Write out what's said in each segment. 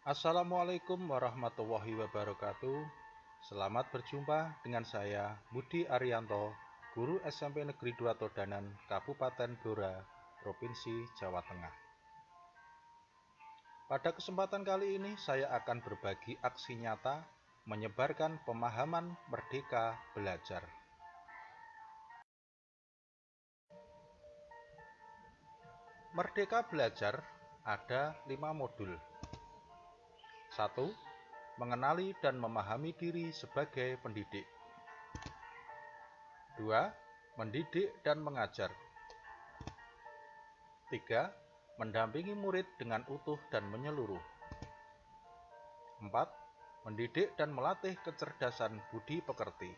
Assalamualaikum warahmatullahi wabarakatuh. Selamat berjumpa dengan saya Budi Arianto, guru SMP Negeri 2 Todanan, Kabupaten Blora, Provinsi Jawa Tengah. Pada kesempatan kali ini saya akan berbagi aksi nyata menyebarkan pemahaman merdeka belajar. Merdeka belajar ada 5 modul. 1. Mengenali dan memahami diri sebagai pendidik. 2. Mendidik dan mengajar. 3. Mendampingi murid dengan utuh dan menyeluruh. 4. Mendidik dan melatih kecerdasan budi pekerti.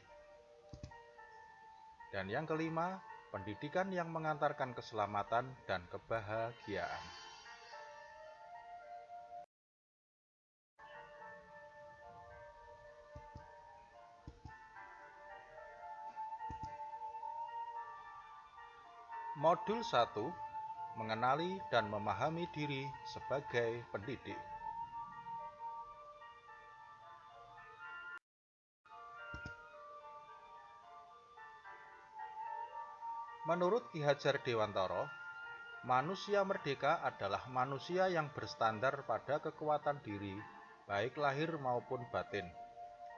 Dan yang kelima, pendidikan yang mengantarkan keselamatan dan kebahagiaan. Modul 1. Mengenali dan memahami diri sebagai pendidik. Menurut Ki Hajar Dewantara, manusia merdeka adalah manusia yang berstandar pada kekuatan diri, baik lahir maupun batin,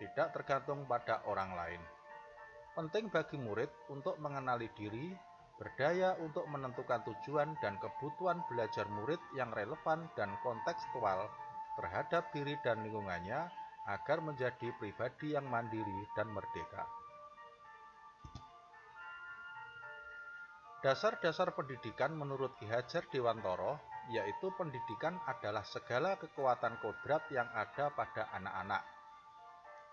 tidak tergantung pada orang lain. Penting bagi murid untuk mengenali diri, berdaya untuk menentukan tujuan dan kebutuhan belajar murid yang relevan dan kontekstual terhadap diri dan lingkungannya agar menjadi pribadi yang mandiri dan merdeka. Dasar-dasar pendidikan menurut Ki Hajar Dewantara, yaitu pendidikan adalah segala kekuatan kodrat yang ada pada anak-anak,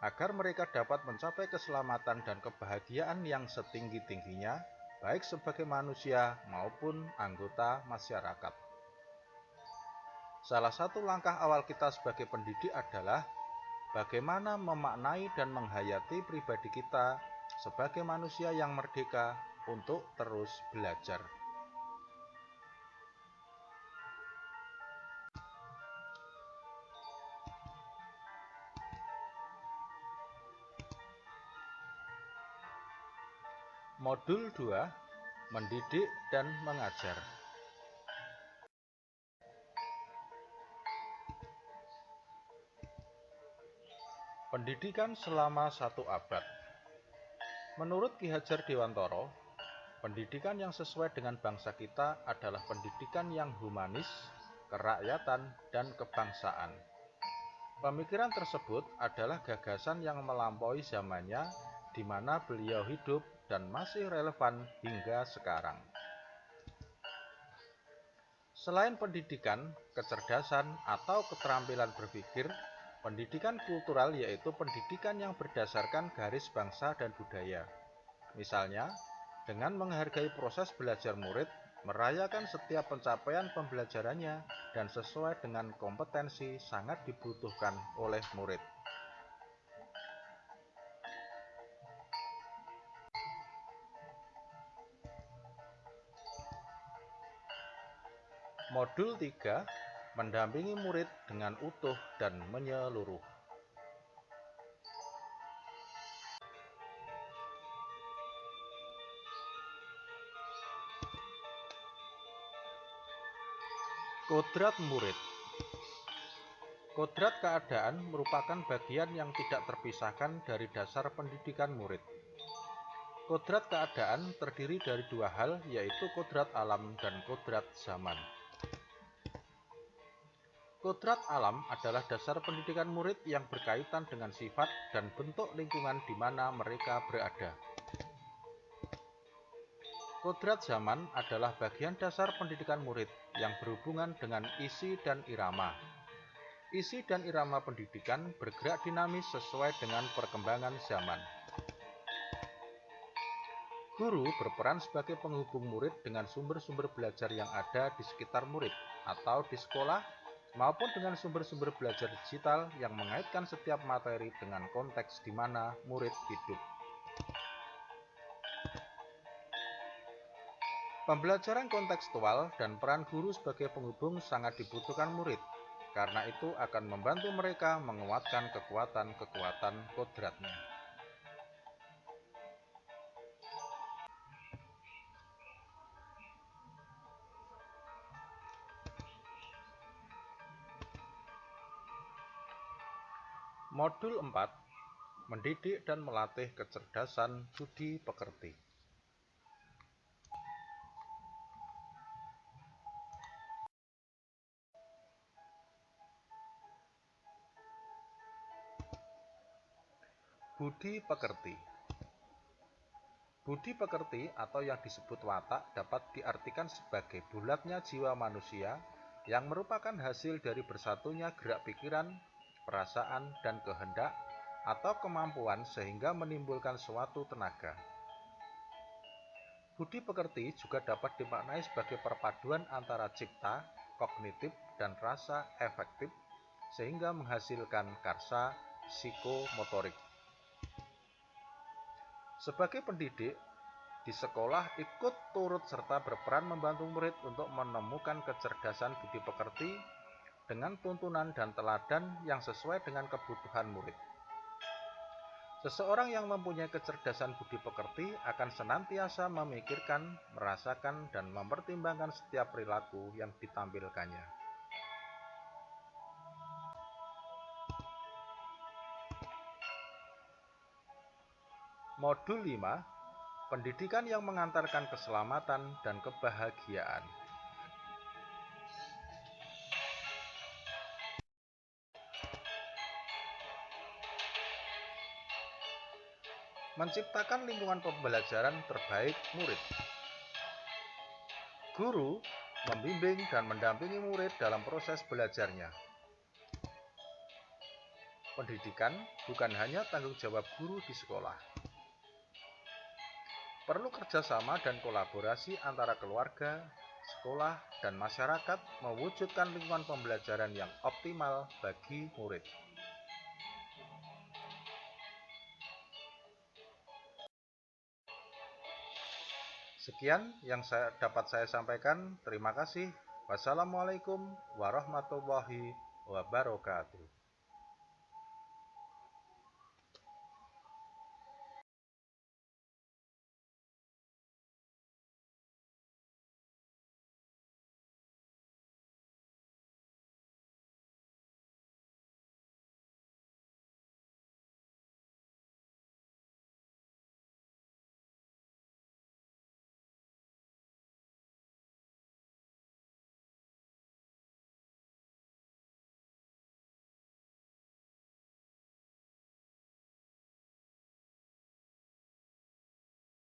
agar mereka dapat mencapai keselamatan dan kebahagiaan yang setinggi-tingginya, baik sebagai manusia maupun anggota masyarakat. Salah satu langkah awal kita sebagai pendidik adalah bagaimana memaknai dan menghayati pribadi kita sebagai manusia yang merdeka untuk terus belajar. Modul 2. Mendidik dan mengajar. Pendidikan selama 1 abad. Menurut Ki Hajar Dewantara, pendidikan yang sesuai dengan bangsa kita adalah pendidikan yang humanis, kerakyatan, dan kebangsaan. Pemikiran tersebut adalah gagasan yang melampaui zamannya, di mana beliau hidup dan masih relevan hingga sekarang. Selain pendidikan, kecerdasan, atau keterampilan berpikir, pendidikan kultural yaitu pendidikan yang berdasarkan garis bangsa dan budaya. Misalnya, dengan menghargai proses belajar murid, merayakan setiap pencapaian pembelajarannya, dan sesuai dengan kompetensi sangat dibutuhkan oleh murid. Modul 3. Mendampingi murid dengan utuh dan menyeluruh. Kodrat murid. Kodrat keadaan merupakan bagian yang tidak terpisahkan dari dasar pendidikan murid. Kodrat keadaan terdiri dari 2 hal, yaitu kodrat alam dan kodrat zaman. Kodrat alam adalah dasar pendidikan murid yang berkaitan dengan sifat dan bentuk lingkungan di mana mereka berada. Kodrat zaman adalah bagian dasar pendidikan murid yang berhubungan dengan isi dan irama. Isi dan irama pendidikan bergerak dinamis sesuai dengan perkembangan zaman. Guru berperan sebagai penghubung murid dengan sumber-sumber belajar yang ada di sekitar murid atau di sekolah, maupun dengan sumber-sumber belajar digital yang mengaitkan setiap materi dengan konteks di mana murid hidup. Pembelajaran kontekstual dan peran guru sebagai penghubung sangat dibutuhkan murid. Karena itu akan membantu mereka menguatkan kekuatan-kekuatan kodratnya. Modul 4. Mendidik dan melatih kecerdasan budi pekerti. Budi pekerti. Budi pekerti atau yang disebut watak dapat diartikan sebagai bulatnya jiwa manusia yang merupakan hasil dari bersatunya gerak pikiran, perasaan, dan kehendak atau kemampuan sehingga menimbulkan suatu tenaga. Budi pekerti juga dapat dimaknai sebagai perpaduan antara cipta, kognitif, dan rasa efektif sehingga menghasilkan karsa psikomotorik. Sebagai pendidik, di sekolah ikut turut serta berperan membantu murid untuk menemukan kecerdasan budi pekerti dengan tuntunan dan teladan yang sesuai dengan kebutuhan murid. Seseorang yang mempunyai kecerdasan budi pekerti akan senantiasa memikirkan, merasakan, dan mempertimbangkan setiap perilaku yang ditampilkannya. Modul 5. Pendidikan yang mengantarkan keselamatan dan kebahagiaan. Menciptakan lingkungan pembelajaran terbaik murid. Guru membimbing dan mendampingi murid dalam proses belajarnya. Pendidikan bukan hanya tanggung jawab guru di sekolah. Perlu kerjasama dan kolaborasi antara keluarga, sekolah, dan masyarakat mewujudkan lingkungan pembelajaran yang optimal bagi murid. Sekian yang dapat saya sampaikan. Terima kasih. Wassalamualaikum warahmatullahi wabarakatuh.